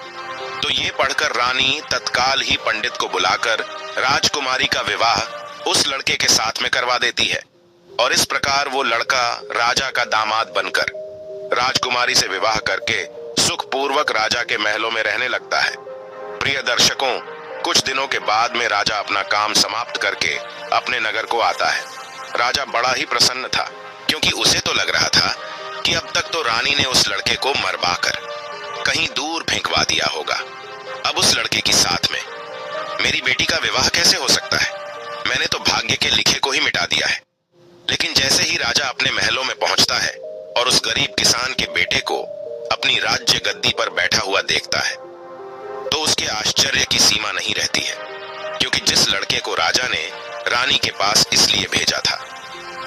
तो ये पढ़कर रानी तत्काल ही पंडित को बुलाकर राजकुमारी का विवाह उस लड़के के साथ में करवा देती है और इस प्रकार वो लड़का राजा का दामाद बनकर राजकुमारी से विवाह करके सुखपूर्वक राजा के महलों में रहने लगता है। प्रिय दर्शकों, कुछ दिनों के बाद में राजा अपना काम समाप्त करके अपने नगर को आता है। राजा बड़ा ही प्रसन्न था क्योंकि उसे तो लग रहा था कि अब तक तो रानी ने उस लड़के को मरवा कर कहीं दूर फेंकवा दिया होगा। अब उस लड़के की साथ में मेरी बेटी का विवाह कैसे हो सकता है? मैंने तो भाग्य के लिखे को ही मिटा दिया है। लेकिन जैसे ही राजा अपने महलों में पहुंचता है और उस गरीब किसान के बेटे को अपनी राज्य गद्दी पर बैठा हुआ देखता है तो उसके आश्चर्य की सीमा नहीं रहती है, क्योंकि जिस लड़के को राजा ने रानी के पास इसलिए भेजा था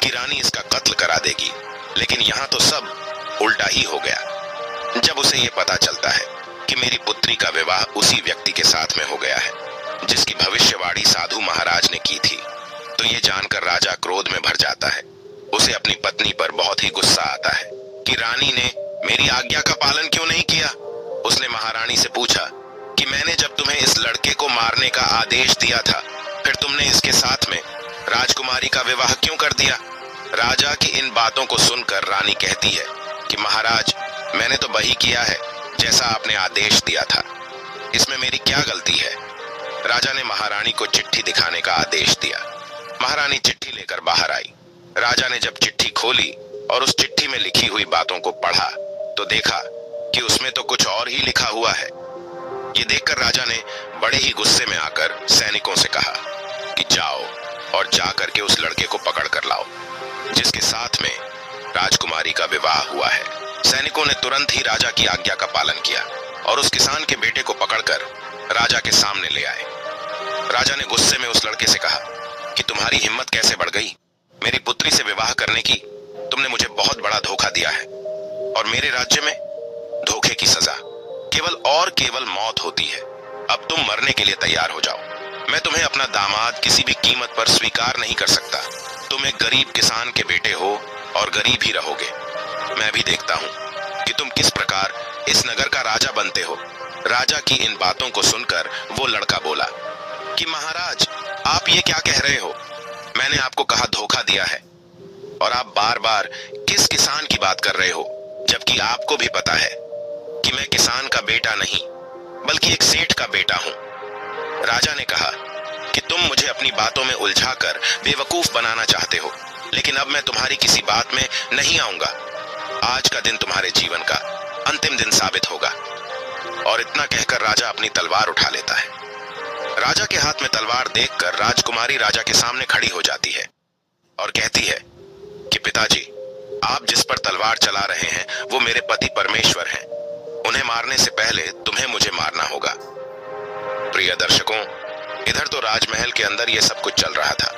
कि रानी इसका कत्ल करा देगी, लेकिन यहाँ तो सब उल्टा ही हो गया। जब उसे ये पता चलता है कि मेरी पुत्री का विवाह उसी व्यक्ति के साथ में हो गया है जिसकी भविष्यवाणी साधु महाराज ने की थी, तो ये जानकर राजा क्रोध में भर जाता है। उसे अपनी पत्नी पर बहुत ही गुस्सा आता है कि रानी ने मेरी आज्ञा का पालन क्यों नहीं किया। उसने महारानी से पूछा कि मैंने जब तुम्हें इस लड़के को मारने का आदेश दिया था फिर तुमने इसके साथ में राजकुमारी का विवाह क्यों कर दिया। राजा की इन बातों को सुनकर रानी कहती है कि महाराज, मैंने तो वही किया है जैसा आपने आदेश दिया था, इसमें मेरी क्या गलती है। राजा ने महारानी को चिट्ठी दिखाने का आदेश दिया। महारानी चिट्ठी लेकर बाहर आई। राजा ने जब चिट्ठी खोली और उस चिट्ठी में लिखी हुई बातों को पढ़ा तो देखा कि उसमें तो कुछ और ही लिखा हुआ है। ये देखकर राजा ने बड़े ही गुस्से में आकर सैनिकों से कहा कि जाओ और जाकर के उस लड़के को पकड़ कर लाओ जिसके साथ में राजकुमारी का विवाह हुआ है। सैनिकों ने तुरंत ही राजा की आज्ञा का पालन किया और उस किसान के बेटे को पकड़कर राजा के सामने ले आए। राजा ने गुस्से में उस लड़के से कहा कि तुम्हारी हिम्मत कैसे बढ़ गई, मेरी पुत्री से विवाह करने की। तुमने मुझे बहुत बड़ा धोखा दिया है और मेरे राज्य में धोखे की सजा केवल मौत होती है। अब तुम मरने के लिए तैयार हो जाओ। मैं तुम्हें अपना दामाद किसी भी कीमत पर स्वीकार नहीं कर सकता। तुम एक गरीब किसान के बेटे हो और गरीब ही रहोगे। मैं भी देखता हूँ कि तुम किस प्रकार इस नगर का राजा बनते हो। राजा की इन बातों को सुनकर वो लड़का बोला कि महाराज, आप ये क्या कह रहे हो? मैंने आपको कहा धोखा दिया है, और आप बार बार किस किसान की बात कर रहे हो, जबकि आपको भी पता है कि मैं किसान का बेटा नहीं बल्कि एक सेठ का बेटा हूं। राजा ने कहा कि तुम मुझे अपनी बातों में उलझाकर बेवकूफ बनाना चाहते हो, लेकिन अब मैं तुम्हारी किसी बात में नहीं आऊंगा। आज का दिन तुम्हारे जीवन का अंतिम दिन साबित होगा। और इतना कहकर राजा अपनी तलवार उठा लेता है। राजा के हाथ में तलवार देखकर राजकुमारी राजा के सामने खड़ी हो जाती है और कहती है कि पिताजी, आप जिस पर तलवार चला रहे हैं वो मेरे पति परमेश्वर हैं। उन्हें मारने से पहले तुम्हें मुझे मारना होगा। प्रिय दर्शकों, इधर तो राजमहल के अंदर ये सब कुछ चल रहा था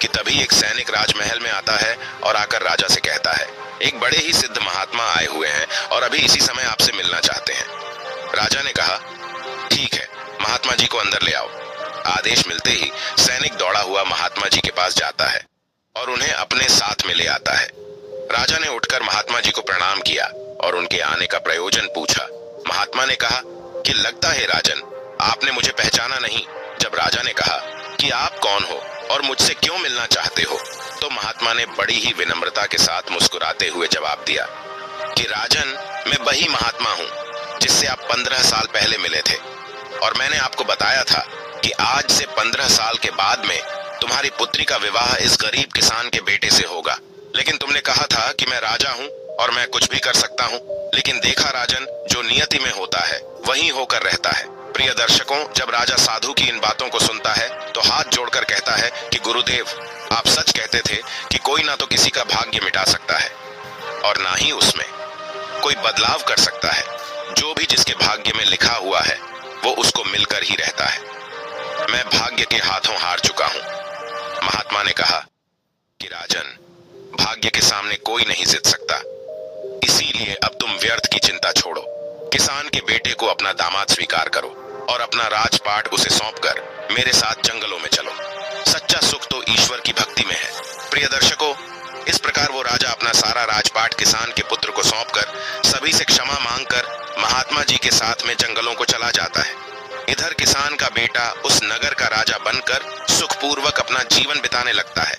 कि तभी एक सैनिक राजमहल में आता है और आकर राजा से कहता है, एक बड़े ही सिद्ध महात्मा आए हुए हैं और अभी इसी समय आपसे मिलना चाहते हैं। राजा ने कहा, ठीक है, महात्मा जी को अंदर ले आओ। आदेश मिलते ही सैनिक दौड़ा हुआ महात्मा जी के पास जाता है और उन्हें अपने साथ में ले आता है। राजा ने उठकर महात्मा जी को प्रणाम किया और उनके आने का प्रयोजन पूछा। महात्मा ने कहा कि लगता है राजन, आपने मुझे पहचाना नहीं। जब राजा ने कहा कि आप कौन हो और मुझसे क्यों मिलना चाहते हो, तो महात्मा ने बड़ी ही विनम्रता के साथ मुस्कुराते हुए जवाब दिया कि राजन, मैं वही महात्मा हूँ जिससे आप 15 साल पहले मिले थे, और मैंने आपको बताया था कि आज से 15 साल के बाद में तुम्हारी पुत्री का विवाह इस गरीब किसान के बेटे से होगा। लेकिन तुमने कहा था कि मैं राजा हूँ और मैं कुछ भी कर सकता हूँ, लेकिन देखा राजन, जो नियति में होता है वही होकर रहता है। प्रिय दर्शकों, जब राजा साधु की इन बातों को सुनता है तो हाथ जोड़कर कहता है कि गुरुदेव, आप सच कहते थे कि कोई ना तो किसी का भाग्य मिटा सकता है और ना ही उसमें कोई बदलाव कर सकता है। जो भी जिसके भाग्य में लिखा हुआ है वो उसको मिलकर ही रहता है। मैं भाग्य के हाथों हार चुका हूं। महात्मा ने कहा कि राजन, भाग्य के सामने कोई नहीं जीत सकता, इसीलिए अब तुम व्यर्थ की चिंता छोड़ो। किसान के बेटे को अपना दामाद स्वीकार करो और अपना राजपाट उसे सौंपकर मेरे साथ जंगलों में चलो। सच्चा सुख तो ईश्वर की भक्ति में है। प्रिय दर्शकों, इस प्रकार वो राजा अपना सारा राजपाट किसान के पुत्र को सौंपकर सभी से क्षमा मांगकर महात्मा जी के साथ में जंगलों को चला जाता है। इधर किसान का बेटा उस नगर का राजा बनकर सुखपूर्वक अपना जीवन बिताने लगता है।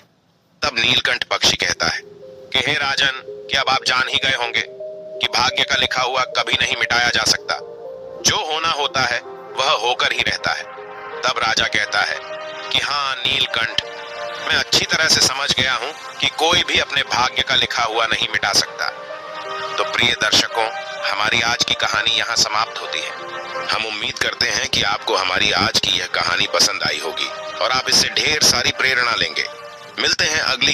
तब नीलकंठ पक्षी कहता है कि हे राजन, क्या अब आप जान ही गए होंगे कि भाग्य का लिखा हुआ कभी नहीं मिटाया जा सकता। जो होना होता है वह होकर ही रहता है। तब राजा कहता है कि हाँ नीलकंठ, मैं अच्छी तरह से समझ गया हूं कि कोई भी अपने भाग्य का लिखा हुआ नहीं मिटा सकता। तो प्रिय दर्शकों, हमारी आज की कहानी यहाँ समाप्त होती है। हम उम्मीद करते हैं कि आपको हमारी आज की यह कहानी पसंद आई होगी और आप इससे ढेर सारी प्रेरणा लेंगे। मिलते हैं अगली